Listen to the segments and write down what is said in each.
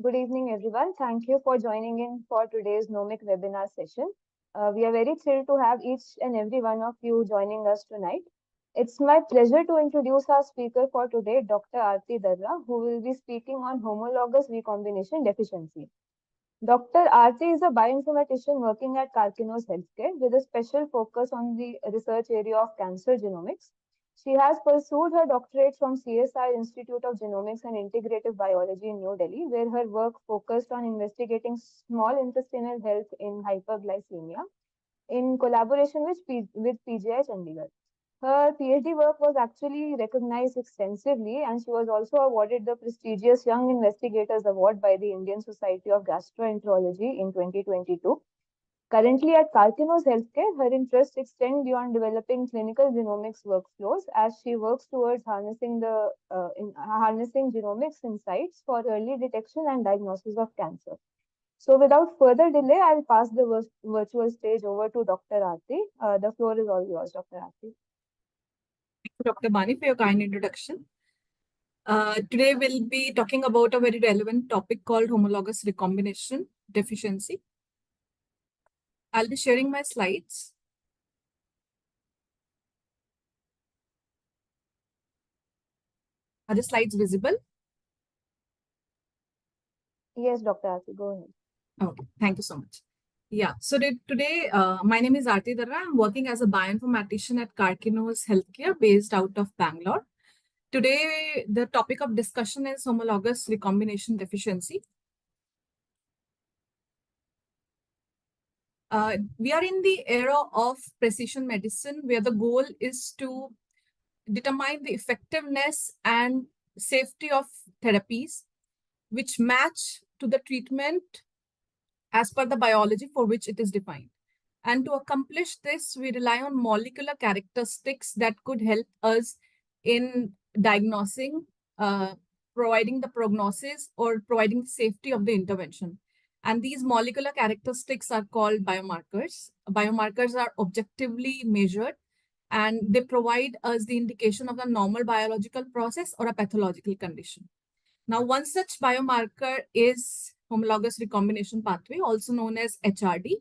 Good evening, everyone. Thank you for joining in for today's Knowmics webinar session. We are very thrilled to have each and every one of you joining us tonight. It's my pleasure to introduce our speaker for today, Dr. Aarti Darra, who will be speaking on homologous recombination deficiency. Dr. Aarti is a bioinformatician working at Karkinos Healthcare with a special focus on the research area of cancer genomics. She has pursued her doctorate from CSI Institute of Genomics and Integrative Biology in New Delhi, where her work focused on investigating small intestinal health in hyperglycemia in collaboration with PGI Chandigarh. Her PhD work was actually recognized extensively, and she was also awarded the prestigious Young Investigators Award by the Indian Society of Gastroenterology in 2022. Currently at Karkinos Healthcare, her interests extend beyond developing clinical genomics workflows as she works towards harnessing genomics insights for early detection and diagnosis of cancer. So, without further delay, I'll pass the virtual stage over to Dr. Aarti. The floor is all yours, Dr. Aarti. Dr. Bani, for your kind introduction. Today we'll be talking about a very relevant topic called homologous recombination deficiency. I'll be sharing my slides. Are the slides visible? Yes, Dr. Aarti, go ahead. Okay, thank you so much. Yeah, so today my name is Aarti Darra. I'm working as a bioinformatician at Karkinos Healthcare based out of Bangalore. Today, the topic of discussion is homologous recombination deficiency. We are in the era of precision medicine where the goal is to determine the effectiveness and safety of therapies which match to the treatment as per the biology for which it is defined. And to accomplish this, we rely on molecular characteristics that could help us in diagnosing, providing the prognosis, or providing the safety of the intervention. And these molecular characteristics are called biomarkers. Biomarkers are objectively measured and they provide us the indication of the normal biological process or a pathological condition. Now, one such biomarker is homologous recombination pathway, also known as HRD.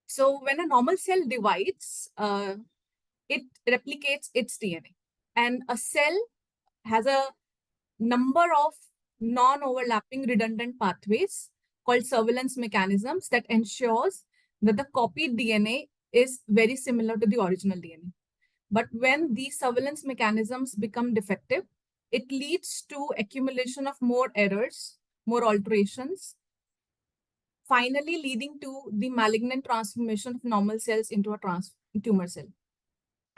So when a normal cell divides, it replicates its DNA. And a cell has a number of non-overlapping redundant pathways called surveillance mechanisms that ensures that the copied DNA is very similar to the original DNA. But when these surveillance mechanisms become defective, it leads to accumulation of more errors, more alterations, finally leading to the malignant transformation of normal cells into a tumor cell.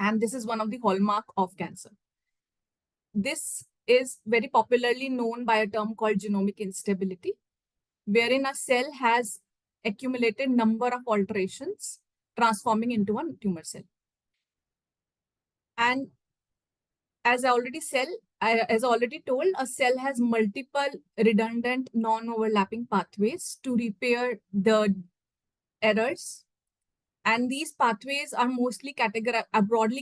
And this is one of the hallmark of cancer. This is very popularly known by a term called genomic instability, wherein a cell has accumulated number of alterations transforming into a tumor cell. And as I already told, a cell has multiple redundant non-overlapping pathways to repair the errors. And these pathways are broadly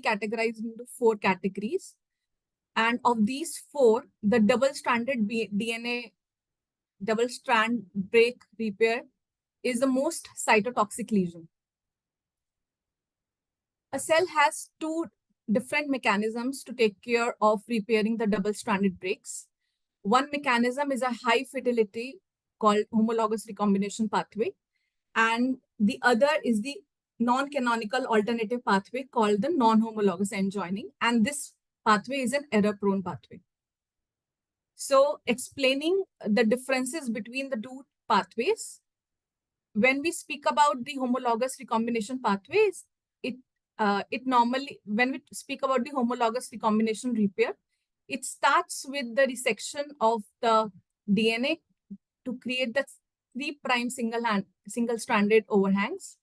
categorized into 4 categories. And of these 4, the double-stranded DNA, double-strand break repair is the most cytotoxic lesion. A cell has 2 different mechanisms to take care of repairing the double-stranded breaks. One mechanism is a high fidelity called homologous recombination pathway, and the other is the non-canonical alternative pathway called the non-homologous end joining, and this pathway is an error-prone pathway. So explaining the differences between the 2 pathways, when we speak about the homologous recombination pathways, when we speak about the homologous recombination repair, it starts with the resection of the DNA to create the 3' single-stranded overhangs,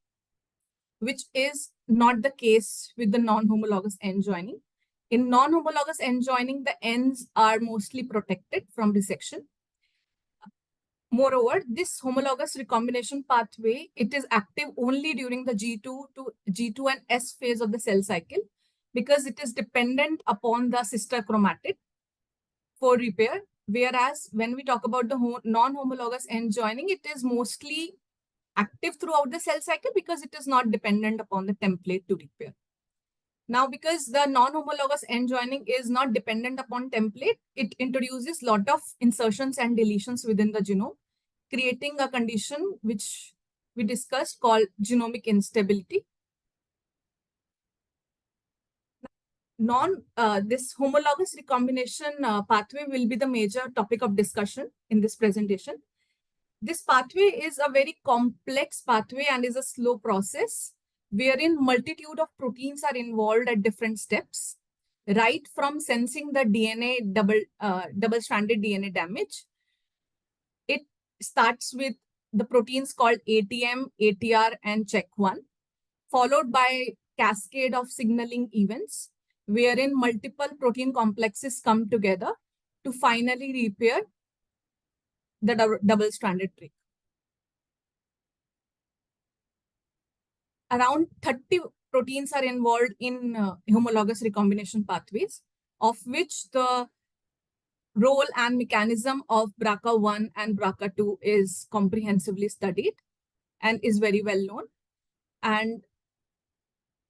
which is not the case with the non-homologous end joining. In non-homologous end joining, the ends are mostly protected from resection. Moreover, this homologous recombination pathway, it is active only during the G2 and S phase of the cell cycle because it is dependent upon the sister chromatid for repair. Whereas when we talk about the non-homologous end joining, it is mostly active throughout the cell cycle because it is not dependent upon the template to repair. Now, because the non-homologous end joining is not dependent upon template, it introduces lot of insertions and deletions within the genome, creating a condition which we discussed called genomic instability. This homologous recombination pathway will be the major topic of discussion in this presentation. This pathway is a very complex pathway and is a slow process wherein multitude of proteins are involved at different steps, right from sensing the DNA double-stranded DNA damage. It starts with the proteins called ATM, ATR, and CHEK1, followed by cascade of signaling events wherein multiple protein complexes come together to finally repair the double-stranded break. Around 30 proteins are involved in homologous recombination pathways, of which the role and mechanism of BRCA1 and BRCA2 is comprehensively studied and is very well known. And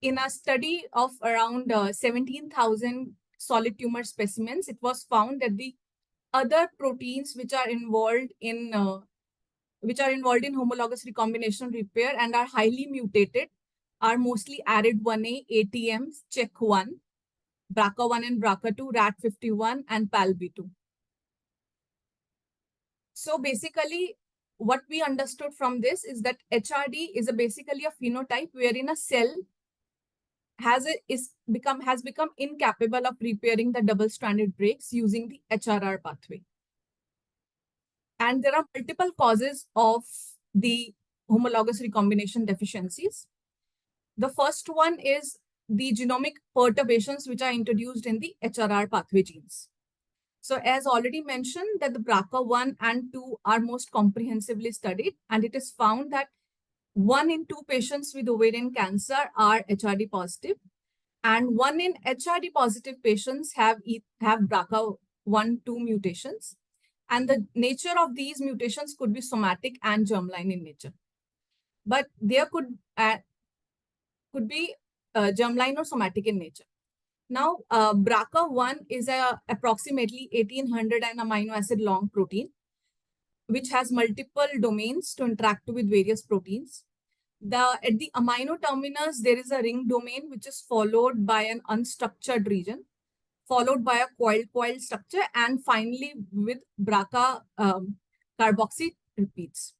in a study of around 17,000 solid tumor specimens, it was found that the other proteins which are involved in homologous recombination repair and are highly mutated are mostly ARID1A, ATMs, CHEK1, BRCA1 and BRCA2, RAT51, and PALB2. So basically, what we understood from this is that HRD is basically a phenotype wherein a cell has become incapable of repairing the double-stranded breaks using the HRR pathway. And there are multiple causes of the homologous recombination deficiencies. The first one is the genomic perturbations which are introduced in the HRR pathway genes. So as already mentioned, that the BRCA1 and 2 are most comprehensively studied, and it is found that 1 in 2 patients with ovarian cancer are HRD positive, and 1 in HRD positive patients have BRCA1, 2 mutations. And the nature of these mutations could be somatic and germline in nature. But there could be germline or somatic in nature. Now, BRCA1 is approximately 1800 amino acid long protein, which has multiple domains to interact with various proteins. At the amino terminus, there is a ring domain, which is followed by an unstructured region, followed by a coil structure, and finally with BRCA carboxy repeats.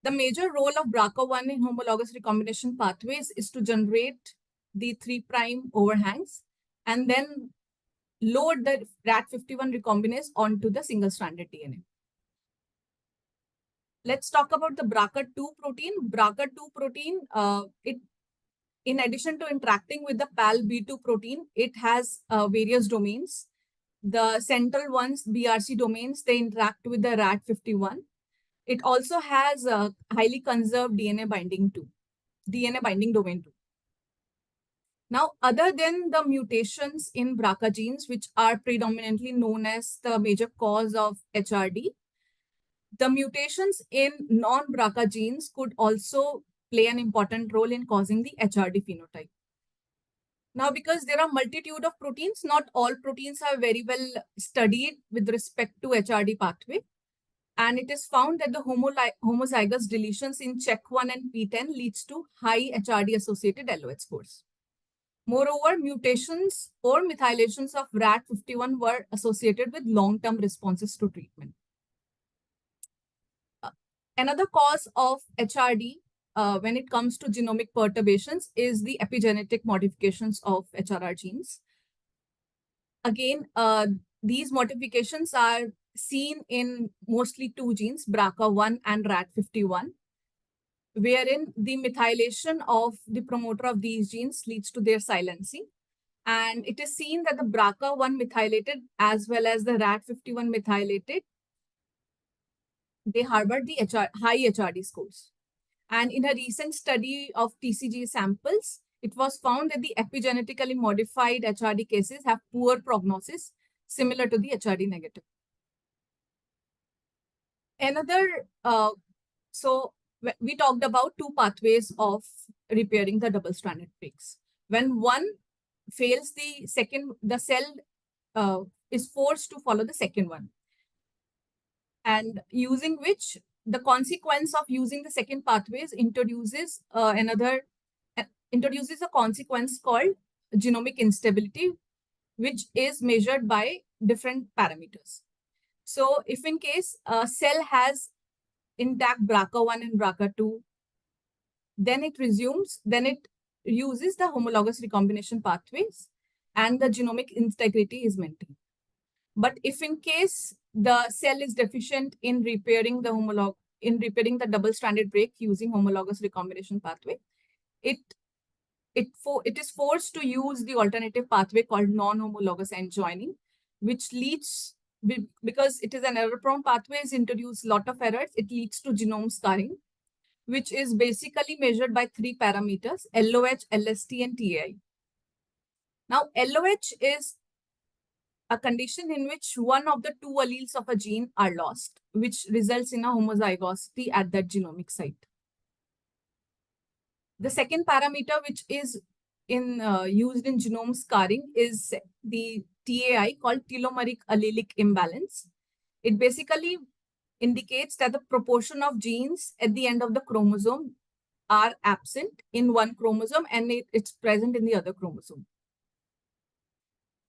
The major role of BRCA1 in homologous recombination pathways is to generate the 3' overhangs and then load the RAT51 recombinase onto the single-stranded DNA. Let's talk about the BRCA2 protein. BRCA2 protein, in addition to interacting with the PALB2 protein, it has various domains. The central ones, BRC domains, they interact with the RAT51. It also has a highly conserved DNA binding domain too. Now, other than the mutations in BRCA genes, which are predominantly known as the major cause of HRD, the mutations in non-BRCA genes could also play an important role in causing the HRD phenotype. Now, because there are multitude of proteins, not all proteins are very well studied with respect to HRD pathway. And it is found that the homozygous deletions in CHEK1 and PTEN leads to high HRD-associated LOH scores. Moreover, mutations or methylations of RAT51 were associated with long-term responses to treatment. Another cause of HRD when it comes to genomic perturbations is the epigenetic modifications of HRR genes. Again, these modifications are seen in mostly 2 genes, BRCA1 and RAT51, wherein the methylation of the promoter of these genes leads to their silencing. And it is seen that the BRCA1 methylated as well as the RAT51 methylated, they harbor the high HRD scores. And in a recent study of TCG samples, it was found that the epigenetically modified HRD cases have poor prognosis, similar to the HRD negative. Another, so we talked about two pathways of repairing the double-stranded breaks. When one fails, the cell is forced to follow the second one, and using which the consequence of using the second pathways introduces introduces a consequence called genomic instability, which is measured by different parameters. So if in case a cell has intact BRCA1 and BRCA2, then it uses the homologous recombination pathways and the genomic integrity is maintained. But if in case the cell is deficient in repairing the double-stranded break using homologous recombination pathway, it is forced to use the alternative pathway called non-homologous end joining, which leads, because it is an error-prone pathway, is introduced a lot of errors. It leads to genome scarring, which is basically measured by three parameters: LOH, LST, and TAI. Now, LOH is a condition in which one of the two alleles of a gene are lost, which results in a homozygosity at that genomic site. The second parameter, which is used in genome scarring, is the TAI, called telomeric allelic imbalance. It basically indicates that the proportion of genes at the end of the chromosome are absent in one chromosome and it's present in the other chromosome.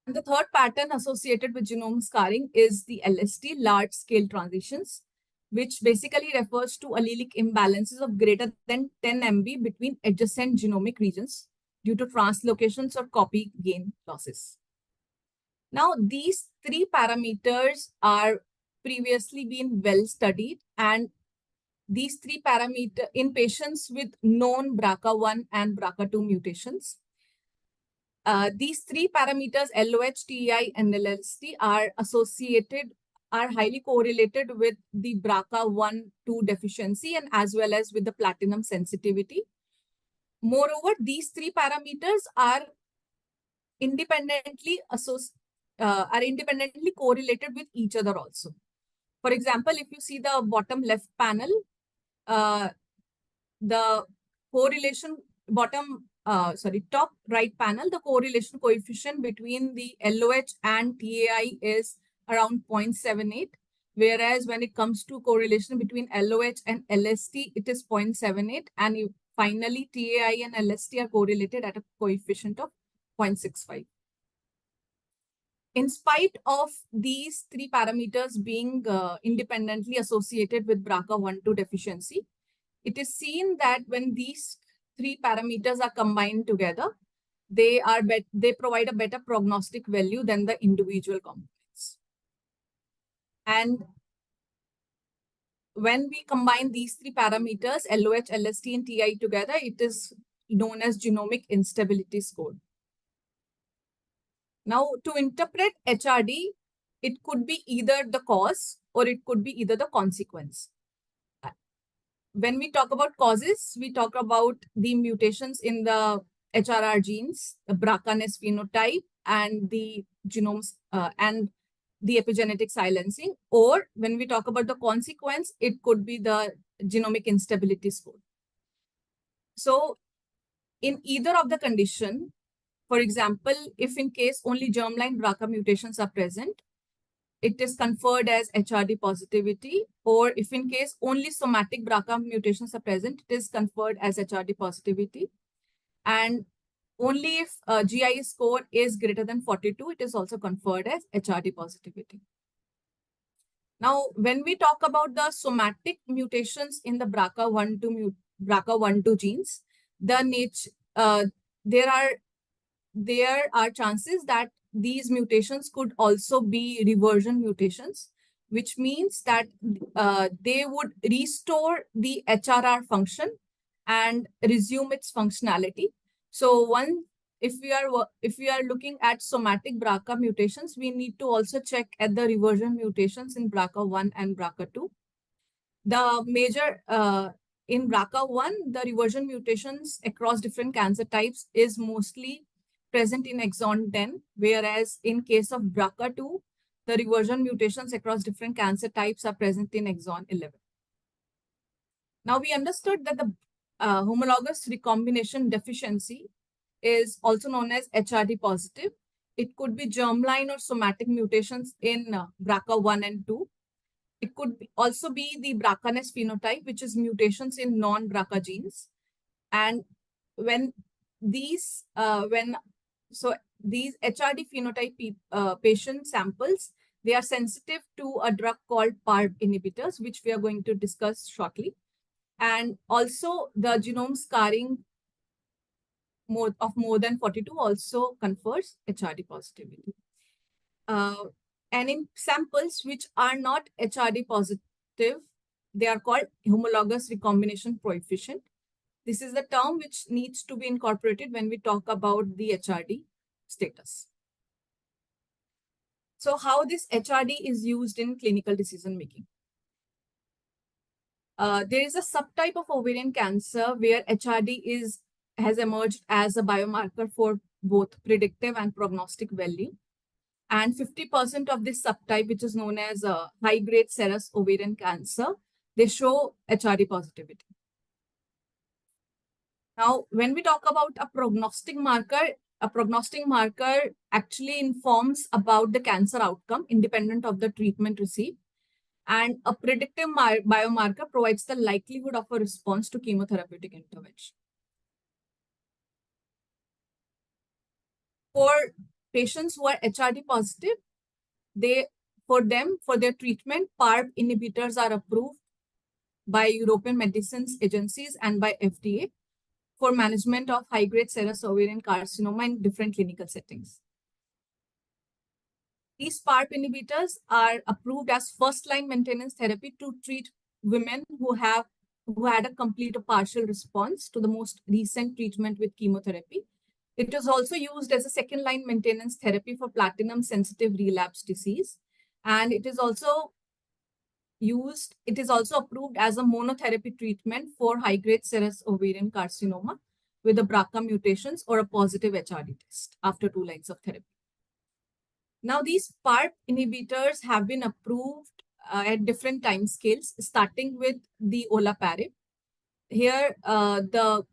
And the third pattern associated with genome scarring is the LST, large-scale transitions, which basically refers to allelic imbalances of greater than 10 MB between adjacent genomic regions due to translocations or copy gain losses. Now, these three parameters are previously been well studied, and these three parameters in patients with known BRCA1 and BRCA2 mutations, these three parameters, LOH, TI, and LST, are highly correlated with the BRCA1-2 deficiency and as well as with the platinum sensitivity. Moreover, these three parameters are independently correlated with each other also. For example, if you see the bottom left panel, the correlation top right panel, the correlation coefficient between the LOH and TAI is around 0.78, whereas when it comes to correlation between LOH and LST, it is 0.78, and finally TAI and LST are correlated at a coefficient of 0.65. In spite of these three parameters being independently associated with BRCA1-2 deficiency, it is seen that when these three parameters are combined together, they provide a better prognostic value than the individual components. And when we combine these three parameters, LOH, LST, and TI together, it is known as genomic instability score. Now, to interpret HRD, it could be either the cause or it could be either the consequence. When we talk about causes, we talk about the mutations in the HRR genes, the BRCA-NES phenotype, and the genomes and the epigenetic silencing. Or when we talk about the consequence, it could be the genomic instability score. So in either of the condition, for example, if in case only germline BRCA mutations are present, it is conferred as HRD positivity, or if in case only somatic BRCA mutations are present, it is conferred as HRD positivity. And only if GI score is greater than 42, it is also conferred as HRD positivity. Now, when we talk about the somatic mutations in the BRCA1-2 genes, there are chances that these mutations could also be reversion mutations, which means that they would restore the HRR function and resume its functionality. So if we are looking at somatic BRCA mutations, we need to also check at the reversion mutations in BRCA1 and BRCA2. The major in BRCA1, the reversion mutations across different cancer types is mostly present in exon 10, whereas in case of BRCA2, the reversion mutations across different cancer types are present in exon 11. Now, we understood that the homologous recombination deficiency is also known as HRD positive. It could be germline or somatic mutations in BRCA1 and 2. It could also be the BRCA-ness phenotype, which is mutations in non-BRCA genes. And when these, these HRD phenotype patient samples, they are sensitive to a drug called PARP inhibitors, which we are going to discuss shortly. And also the genome scarring of more than 42 also confers HRD positivity. And in samples which are not HRD positive, they are called homologous recombination coefficient. This is the term which needs to be incorporated when we talk about the HRD status. So how this HRD is used in clinical decision making? There is a subtype of ovarian cancer where HRD has emerged as a biomarker for both predictive and prognostic value. And 50% of this subtype, which is known as high-grade serous ovarian cancer, they show HRD positivity. Now, when we talk about a prognostic marker actually informs about the cancer outcome independent of the treatment received. And a predictive biomarker provides the likelihood of a response to chemotherapeutic intervention. For patients who are HRD positive, for their treatment, PARP inhibitors are approved by European medicines agencies and by FDA for management of high-grade serous ovarian carcinoma in different clinical settings. These PARP inhibitors are approved as first-line maintenance therapy to treat women who had a complete or partial response to the most recent treatment with chemotherapy. It is also used as a second-line maintenance therapy for platinum-sensitive relapse disease. And it is also approved as a monotherapy treatment for high-grade serous ovarian carcinoma with a BRCA mutations or a positive HRD test after 2 lines of therapy. Now, these PARP inhibitors have been approved at different time scales, starting with the olaparib. Here, the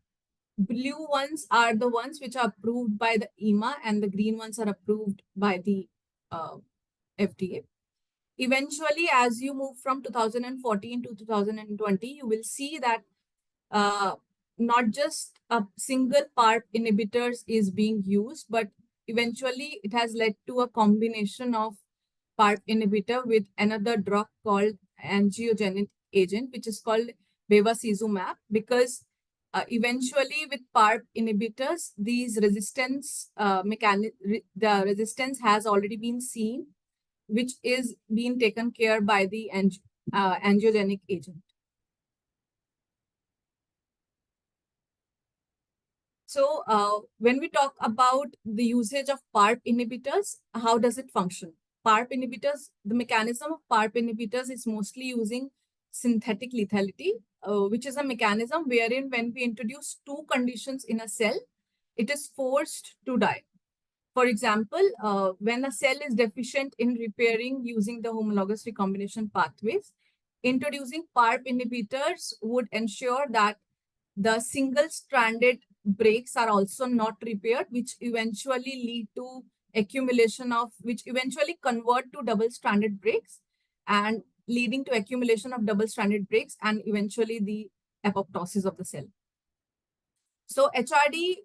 blue ones are the ones which are approved by the EMA, and the green ones are approved by the FDA. Eventually, as you move from 2014 to 2020, you will see that not just a single PARP inhibitors is being used, but eventually it has led to a combination of PARP inhibitor with another drug called angiogenic agent, which is called bevacizumab, because eventually with PARP inhibitors, these resistance the resistance has already been seen, which is being taken care by the angiogenic agent. So when we talk about the usage of PARP inhibitors, how does it function? PARP inhibitors, the mechanism of PARP inhibitors is mostly using synthetic lethality, which is a mechanism wherein when we introduce 2 conditions in a cell, it is forced to die. For example, when a cell is deficient in repairing using the homologous recombination pathways, introducing PARP inhibitors would ensure that the single-stranded breaks are also not repaired, which eventually convert to double-stranded breaks and leading to accumulation of double-stranded breaks and eventually the apoptosis of the cell. So HRD,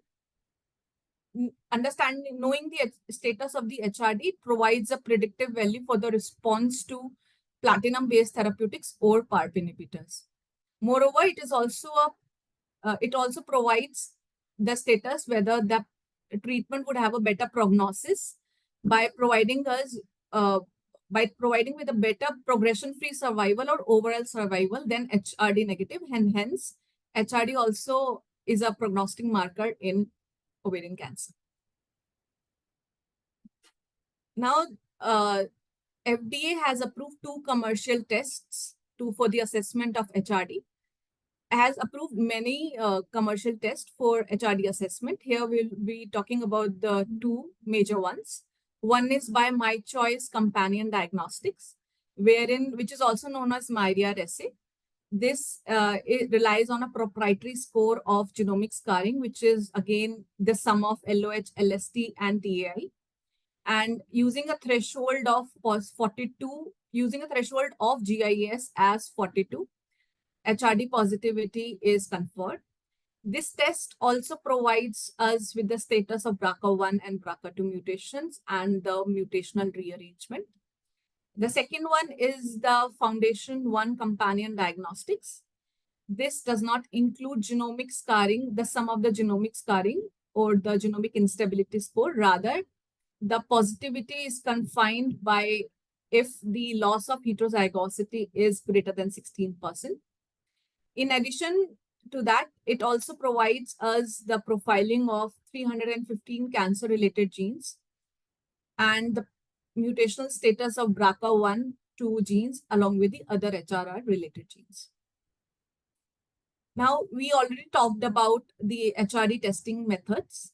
knowing the status of the HRD provides a predictive value for the response to platinum-based therapeutics or PARP inhibitors. Moreover, it also provides the status whether the treatment would have a better prognosis by providing with a better progression-free survival or overall survival than HRD negative, and hence HRD also is a prognostic marker in ovarian cancer. Now, FDA has approved 2 commercial tests for the assessment of HRD. Has approved many commercial tests for HRD assessment. Here we'll be talking about the 2 major ones. One is by My Choice Companion Diagnostics, which is also known as MyRIA assay. This it relies on a proprietary score of genomic scarring, which is again the sum of LOH, LST, and TAI. And using a threshold of 42, using a threshold of GIS as 42, HRD positivity is conferred. This test also provides us with the status of BRCA1 and BRCA2 mutations and the mutational rearrangement. The second one is the Foundation 1 companion diagnostics. This does not include genomic scarring, the sum of the genomic scarring or the genomic instability score. Rather, the positivity is confined by if the loss of heterozygosity is greater than 16%. In addition to that, it also provides us the profiling of 315 cancer-related genes and the mutational status of BRCA1, 2 genes along with the other HRR-related genes. Now, we already talked about the HRD testing methods.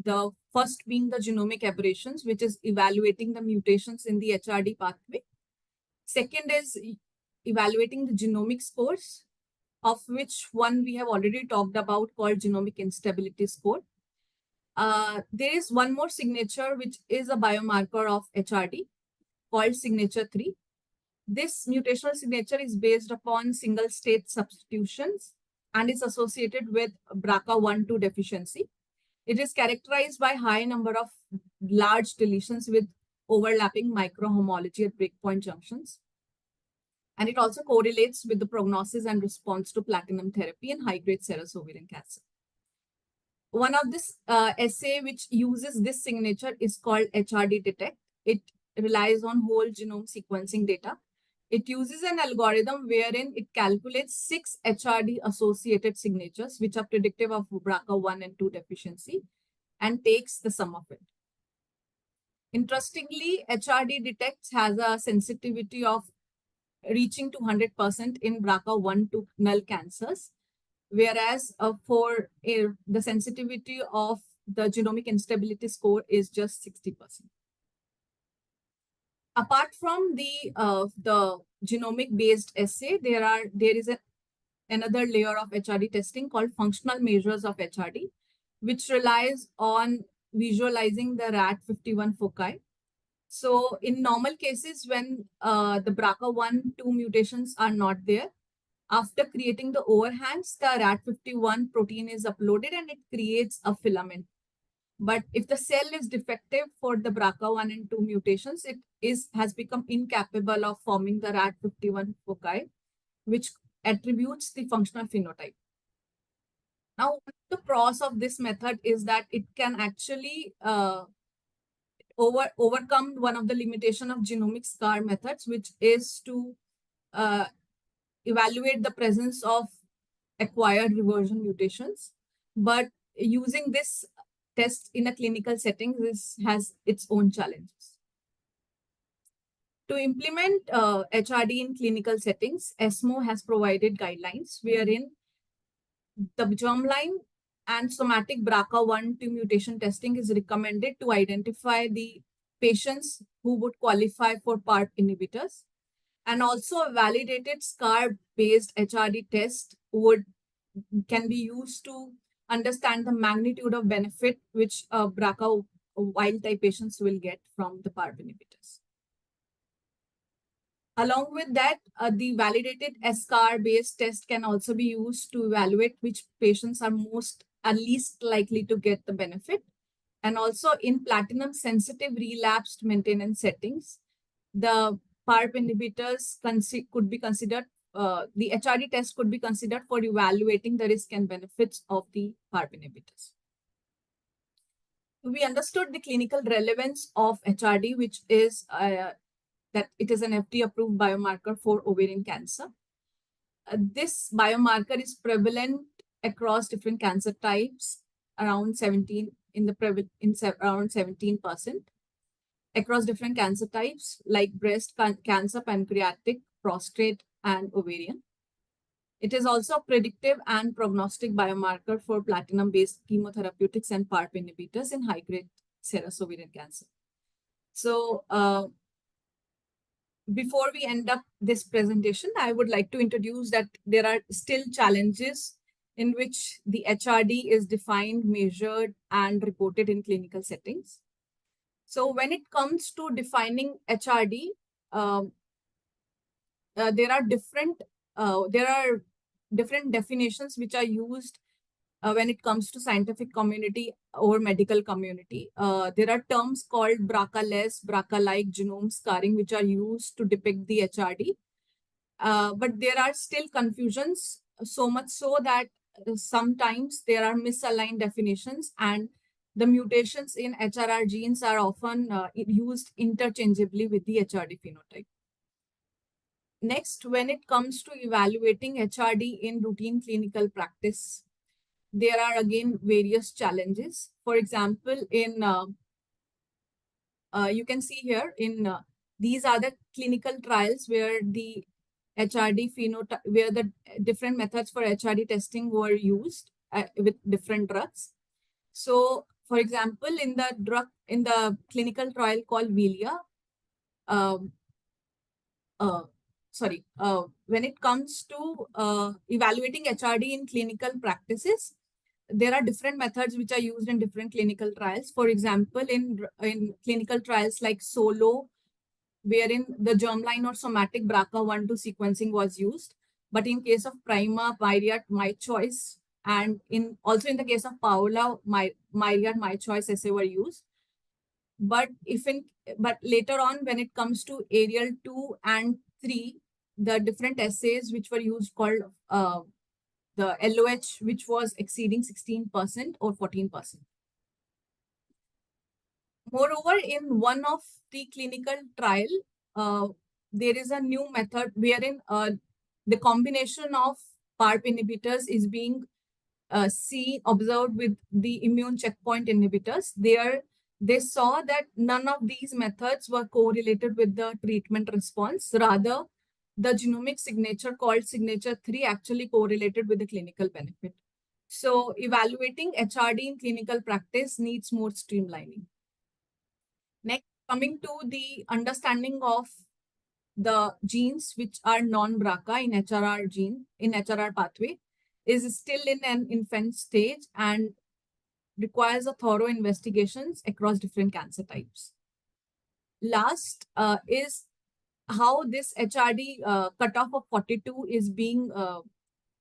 The first being the genomic aberrations, which is evaluating the mutations in the HRD pathway. Second is evaluating the genomic scores, of which one we have already talked about called genomic instability score. There is one more signature, which is a biomarker of HRD called signature 3. This mutational signature is based upon single state substitutions and is associated with BRCA1-2 deficiency. It is characterized by high number of large deletions with overlapping microhomology at breakpoint junctions. And it also correlates with the prognosis and response to platinum therapy in high-grade serous ovarian cancer. One of this assay which uses this signature is called HRD Detect. It relies on whole genome sequencing data. It uses an algorithm wherein it calculates 6 HRD associated signatures, which are predictive of BRCA1 and 2 deficiency, and takes the sum of it. Interestingly, HRD Detects has a sensitivity of reaching to 100% in BRCA1 to null cancers, whereas for the sensitivity of the genomic instability score is just 60%. Apart from the genomic-based assay, there is another layer of HRD testing called functional measures of HRD, which relies on visualizing the RAD51 foci. So in normal cases, when the BRCA1, 2 mutations are not there, after creating the overhangs, the RAD51 protein is uploaded and it creates a filament. But if the cell is defective for the BRCA1 and 2 mutations, it has become incapable of forming the RAD51 foci, which attributes the functional phenotype. Now, the pros of this method is that it can actually overcome one of the limitation of genomic scar methods, which is to evaluate the presence of acquired reversion mutations. But using this test in a clinical setting, this has its own challenges. To implement HRD in clinical settings, ESMO has provided guidelines wherein the germline and somatic BRCA1-2 mutation testing is recommended to identify the patients who would qualify for PARP inhibitors. And also a validated scar-based HRD test can be used to understand the magnitude of benefit which BRCA wild-type patients will get from the PARP inhibitors. Along with that, the validated SCAR-based test can also be used to evaluate which patients are least likely to get the benefit. And also in platinum-sensitive relapsed maintenance settings, the PARP inhibitors could be considered, the HRD test could be considered for evaluating the risk and benefits of the PARP inhibitors. We understood the clinical relevance of HRD, which is that it is an FDA-approved biomarker for ovarian cancer. This biomarker is prevalent across different cancer types, around 17% across different cancer types like breast cancer, pancreatic, prostate, and ovarian. It is also a predictive and prognostic biomarker for platinum-based chemotherapeutics and PARP inhibitors in high-grade serous ovarian cancer. So before we end up this presentation, I would like to introduce that there are still challenges in which the HRD is defined, measured, and reported in clinical settings. So when it comes to defining HRD, um, there are different definitions which are used when it comes to scientific community or medical community. There are terms called BRCA-less, BRCA-like genome scarring, which are used to depict the HRD. But there are still confusions, so much so that sometimes there are misaligned definitions, and the mutations in HRR genes are often used interchangeably with the HRD phenotype. Next, when it comes to evaluating HRD in routine clinical practice, there are again various challenges. For example, you can see here these are the clinical trials where the HRD phenotype, where the different methods for HRD testing were used with different drugs. So, for example, in the clinical trial called VILIA, um, uh, when it comes to evaluating HRD in clinical practices, there are different methods which are used in different clinical trials. For example, in clinical trials like SOLO, wherein the germline or somatic BRCA1-2 sequencing was used. But in case of PRIMA, Myriad, My Choice, and also in the case of Paola, Myriad, My Choice assay were used. But later on, when it comes to Ariel 2 and 3, the different assays which were used called the LOH, which was exceeding 16% or 14%. Moreover, in one of the clinical trial, there is a new method wherein the combination of PARP inhibitors is being observed with the immune checkpoint inhibitors. They saw that none of these methods were correlated with the treatment response. Rather, the genomic signature called signature 3 actually correlated with the clinical benefit. So evaluating HRD in clinical practice needs more streamlining. Next, coming to the understanding of the genes which are non-BRCA in HRR pathway is still in an infant stage and requires a thorough investigations across different cancer types. Last is how this HRD cutoff of 42 is being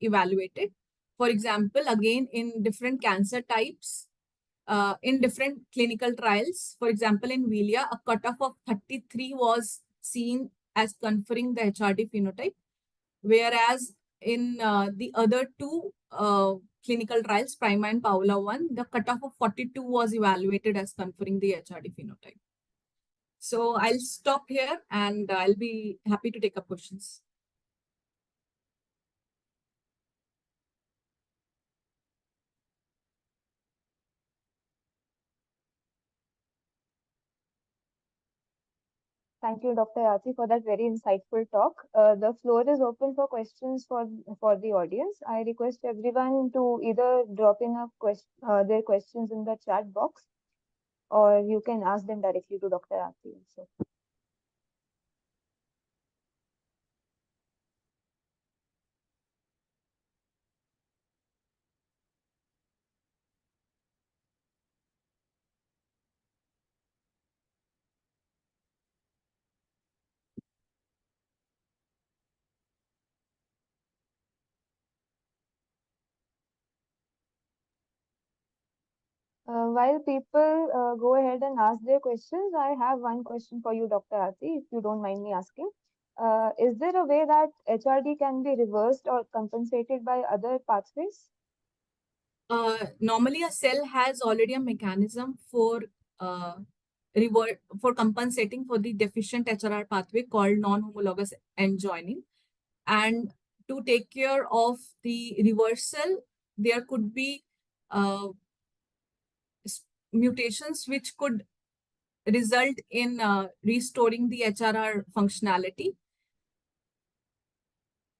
evaluated. For example, again, in different cancer types, in different clinical trials, for example, in VILIA, a cutoff of 33 was seen as conferring the HRD phenotype, whereas in the other two clinical trials, PRIMA and Paola 1, the cutoff of 42 was evaluated as conferring the HRD phenotype. So I'll stop here and I'll be happy to take up questions. Thank you, Dr. Aarti, for that very insightful talk. The floor is open for questions for the audience. I request everyone to either drop in their questions in the chat box, or you can ask them directly to Dr. Aarti also. While people go ahead and ask their questions, I have one question for you, Dr. Aarti, if you don't mind me asking. Is there a way that HRD can be reversed or compensated by other pathways? Normally, a cell has already a mechanism for uh, for compensating for the deficient HRR pathway called non-homologous end joining. And to take care of the reversal, there could be uh, mutations which could result in restoring the HRR functionality.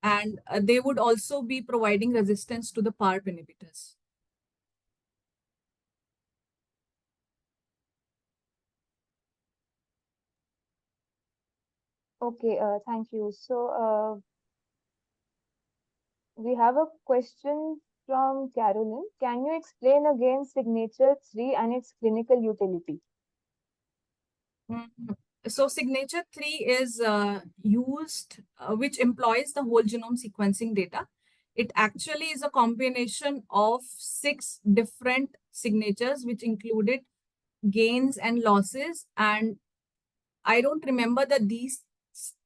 And they would also be providing resistance to the PARP inhibitors. Okay, thank you. So, we have a question from Carolyn. Can you explain again signature 3 and its clinical utility? Mhm. So signature 3 is used, which employs the whole genome sequencing data. It actually is a combination of six different signatures, which included gains and losses. And I don't remember these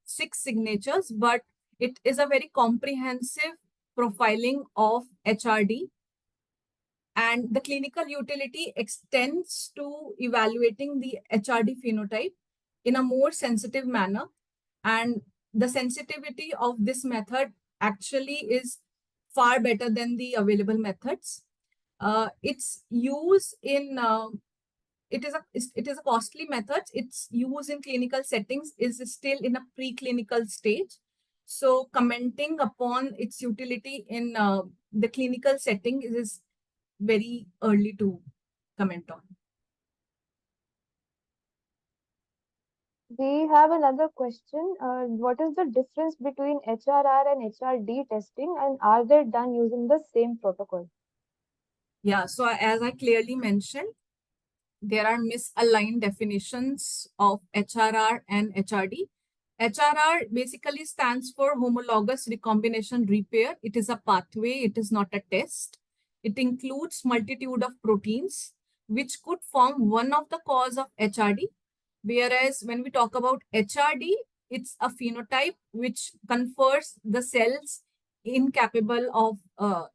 six signatures, but it is a very comprehensive profiling of HRD, and the clinical utility extends to evaluating the HRD phenotype in a more sensitive manner. And the sensitivity of this method actually is far better than the available methods. Its use in it is a costly method. Its use in clinical settings is still in a preclinical stage. So commenting upon its utility in the clinical setting is very early to comment on. We have another question. What is the difference between HRR and HRD testing, and are they done using the same protocol? Yeah, so as I clearly mentioned, there are misaligned definitions of HRR and HRD. HRR basically stands for homologous recombination repair. It is a pathway, it is not a test. It includes multitude of proteins which could form one of the cause of HRD. Whereas when we talk about HRD, it's a phenotype which confers the cells incapable of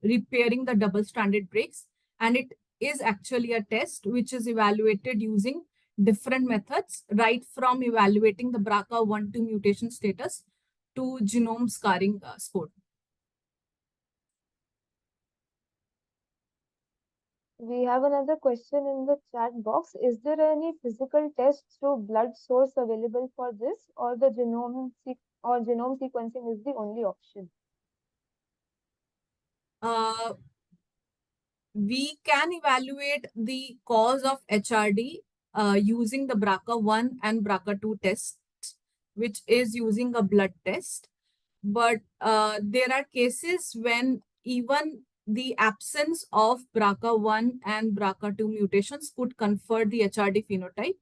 repairing the double-stranded breaks, and it is actually a test which is evaluated using different methods, right from evaluating the BRCA1-2 mutation status to genome scarring score. We have another question in the chat box. Is there any physical test through blood source available for this, or the genome sequencing is the only option? Uh, we can evaluate the cause of HRD using the BRCA1 and BRCA2 tests, which is using a blood test. But there are cases when even the absence of BRCA1 and BRCA2 mutations could confer the HRD phenotype.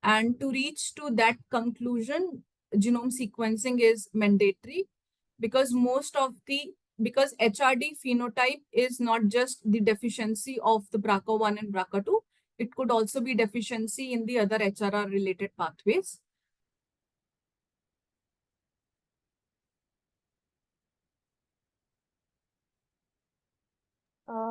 And to reach to that conclusion, genome sequencing is mandatory, because most of the because HRD phenotype is not just the deficiency of the BRCA1 and BRCA2, it could also be deficiency in the other HRR related pathways.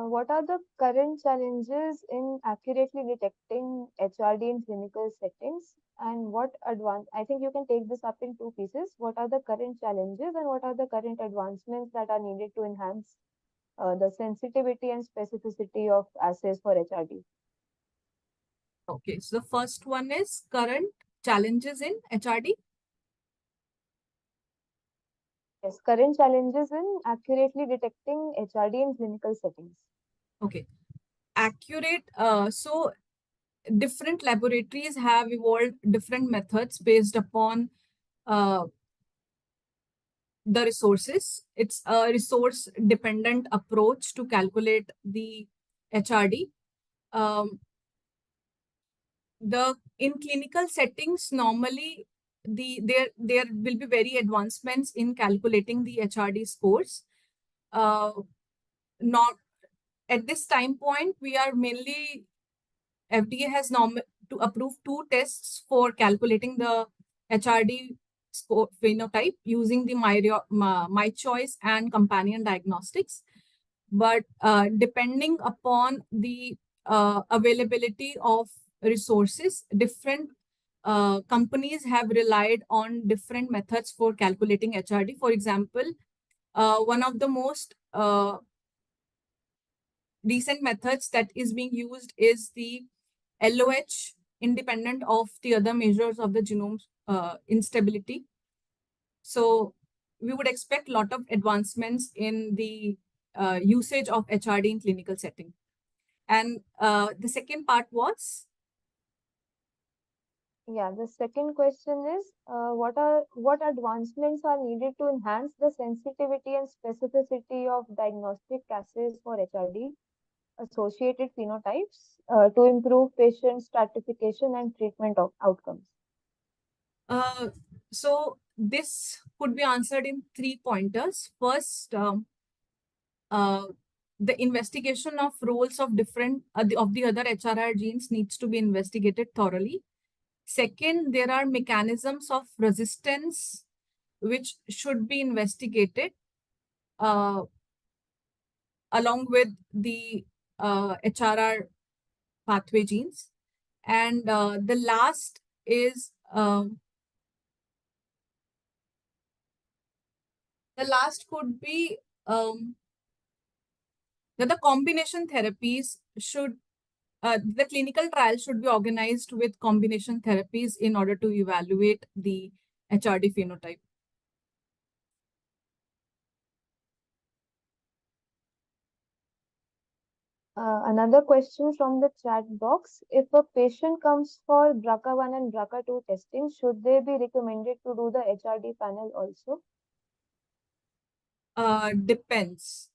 What are the current challenges in accurately detecting HRD in clinical settings? And I think you can take this up in two pieces. What are the current challenges and what are the current advancements that are needed to enhance the sensitivity and specificity of assays for HRD? Okay, so the first one is current challenges in HRD. Yes, current challenges in accurately detecting HRD in clinical settings. Okay, accurate. So different laboratories have evolved different methods based upon uh, the resources. It's a resource dependent approach to calculate the HRD. Um, the in clinical settings, normally there will be very advancements in calculating the HRD scores. Uh, Not at this time point, we are mainly FDA has norm to approve two tests for calculating the HRD score phenotype using the my choice and companion diagnostics. But depending upon the availability of resources, different companies have relied on different methods for calculating HRD. For example, one of the most recent methods that is being used is the LOH, independent of the other measures of the genome instability. So we would expect a lot of advancements in the usage of HRD in clinical setting. And the second part was? Yeah, the second question is, what advancements are needed to enhance the sensitivity and specificity of diagnostic assays for HRD associated phenotypes to improve patient stratification and treatment of outcomes? Uh, so this could be answered in three pointers. First, uh, the investigation of roles of different of the other HRR genes needs to be investigated thoroughly. Second, there are mechanisms of resistance which should be investigated uh, along with the HRR pathway genes. And the last is the last could be that the combination therapies should the clinical trial should be organized with combination therapies in order to evaluate the HRD phenotype. Another question from the chat box. If a patient comes for BRCA1 and BRCA2 testing, should they be recommended to do the HRD panel also? Depends.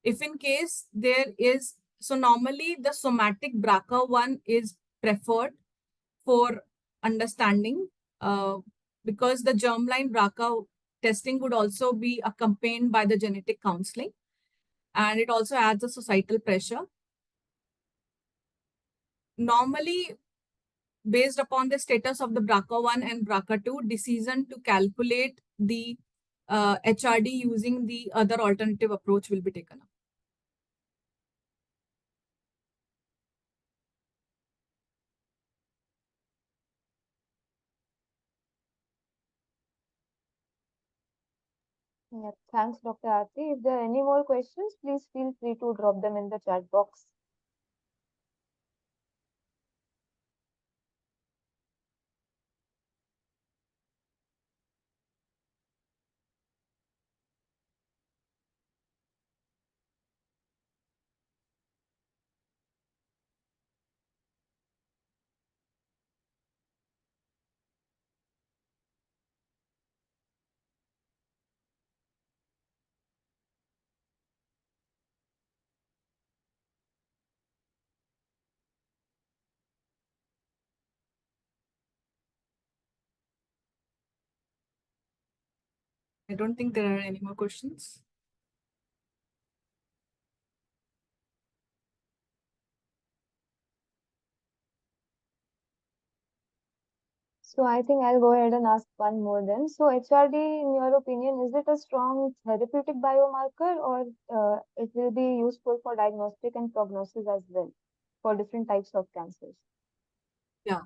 If in case there is, so normally the somatic BRCA1 is preferred for understanding because the germline BRCA testing would also be accompanied by the genetic counseling, and it also adds a societal pressure. Normally, based upon the status of the BRCA1 and BRCA2, decision to calculate the HRD using the other alternative approach will be taken up. Yeah, thanks, Dr. Aarti. If there are any more questions, please feel free to drop them in the chat box. I don't think there are any more questions. So I think I'll go ahead and ask one more then. So HRD, in your opinion, is it a strong therapeutic biomarker or it will be useful for diagnostic and prognosis as well for different types of cancers? Yeah.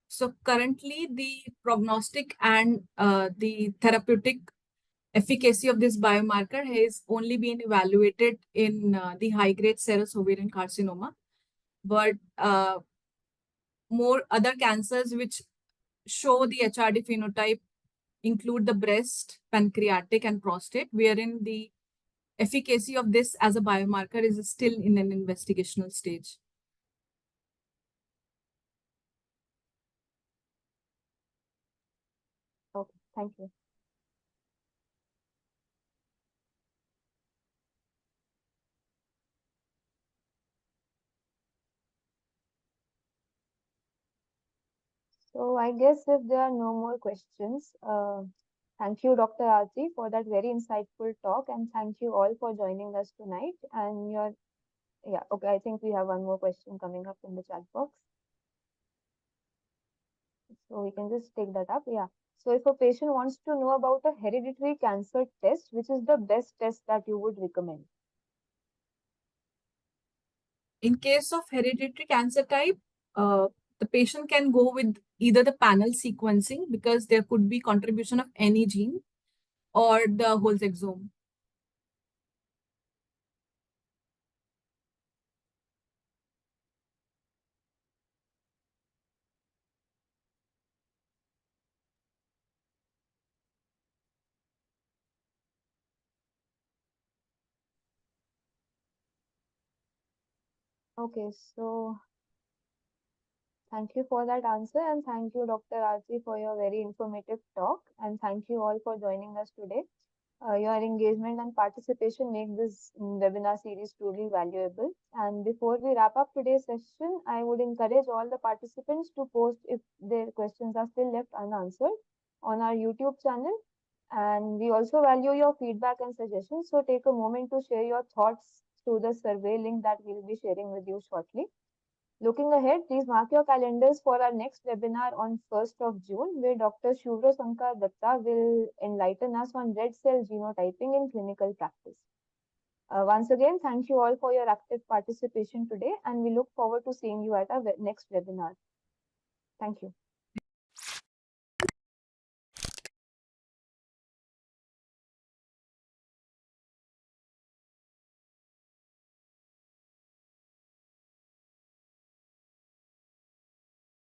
So currently, the prognostic and the therapeutic efficacy of this biomarker has only been evaluated in the high-grade serous ovarian carcinoma, but more other cancers which show the HRD phenotype include the breast, pancreatic, and prostate, wherein the efficacy of this as a biomarker is still in an investigational stage. Okay, thank you. So I guess if there are no more questions, thank you, Dr. Aarti, for that very insightful talk, and thank you all for joining us tonight. And your yeah, okay, I think we have one more question coming up in the chat box. So we can just take that up. Yeah. So if a patient wants to know about a hereditary cancer test, which is the best test that you would recommend? In case of hereditary cancer type, the patient can go with either the panel sequencing because there could be contribution of any gene or the whole exome. Okay, so Thank you for that answer, and thank you, Dr. Aarti, for your very informative talk. And thank you all for joining us today. Your engagement and participation make this webinar series truly valuable. And before we wrap up today's session, I would encourage all the participants to post if their questions are still left unanswered on our YouTube channel. And we also value your feedback and suggestions. So take a moment to share your thoughts through the survey link that we'll be sharing with you shortly. Looking ahead, please mark your calendars for our next webinar on 1st of June, where Dr. Shuvra Sankar Datta will enlighten us on red cell genotyping in clinical practice. Once again, thank you all for your active participation today, and we look forward to seeing you at our next webinar. Thank you.